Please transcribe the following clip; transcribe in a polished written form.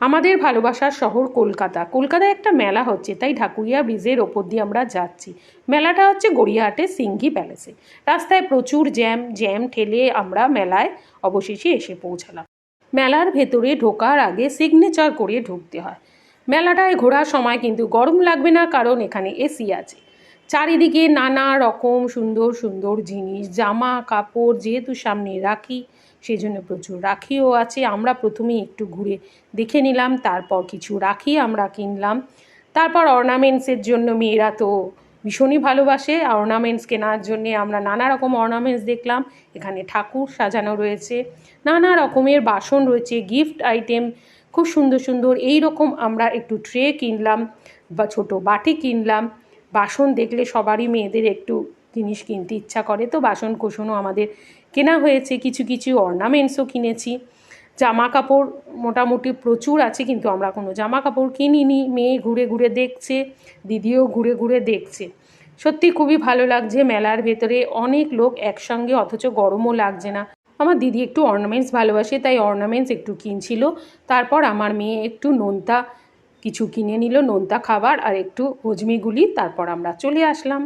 আমাদের ভালোবাসার শহর কলকাতা। কলকাতায় একটা মেলা হচ্ছে, তাই ঢাকুরিয়া ব্রিজের ওপর দিয়ে আমরা যাচ্ছি। মেলাটা হচ্ছে গড়িয়াহাটের সিঙ্ঘি প্যালেসে। রাস্তায় প্রচুর জ্যাম ঠেলে আমরা মেলায় অবশেষে এসে পৌঁছালাম। মেলার ভেতরে ঢোকার আগে সিগনেচার করে ঢুকতে হয়। মেলাটায় ঘোরার সময় কিন্তু গরম লাগবে না, কারণ এখানে এসি আছে। চারিদিকে নানা রকম সুন্দর সুন্দর জিনিস, জামা কাপড়, যেহেতু সামনে রাখি সেই জন্য প্রচুর রাখিও আছে। আমরা প্রথমেই একটু ঘুরে দেখে নিলাম, তারপর কিছু রাখি আমরা কিনলাম। তারপর অর্নামেন্টসের জন্য মেয়েরা তো ভীষণই ভালোবাসে, অর্নামেন্টস কেনার জন্যে আমরা নানা রকম অর্নামেন্টস দেখলাম। এখানে ঠাকুর সাজানো রয়েছে, নানা রকমের বাসন রয়েছে, গিফট আইটেম খুব সুন্দর সুন্দর। এই রকম আমরা একটু ট্রে কিনলাম বা ছোট বাটি কিনলাম। বাসন দেখলে সবারই মেয়েদের একটু জিনিস কিনতে ইচ্ছা করে, তো বাসন কোসনও আমাদের কেনা হয়েছে। কিছু কিছু অর্নামেন্টসও কিনেছি। জামা কাপড় মোটামুটি প্রচুর আছে, কিন্তু আমরা কোনো জামা কাপড় কিনিনি। মেয়ে ঘুরে ঘুরে দেখছে, দিদিও ঘুরে ঘুরে দেখছে। সত্যি খুবই ভালো লাগছে। মেলার ভেতরে অনেক লোক একসঙ্গে, অথচ গরমও লাগছে না। আমার দিদি একটু অর্নামেন্টস ভালোবাসে, তাই অর্নামেন্টস একটু কিনছিল। তারপর আমার মেয়ে একটু নোনতা কিছু কিনে নিল, নোনতা খাবার আর একটু হজমিগুলি। তারপর আমরা চলে আসলাম।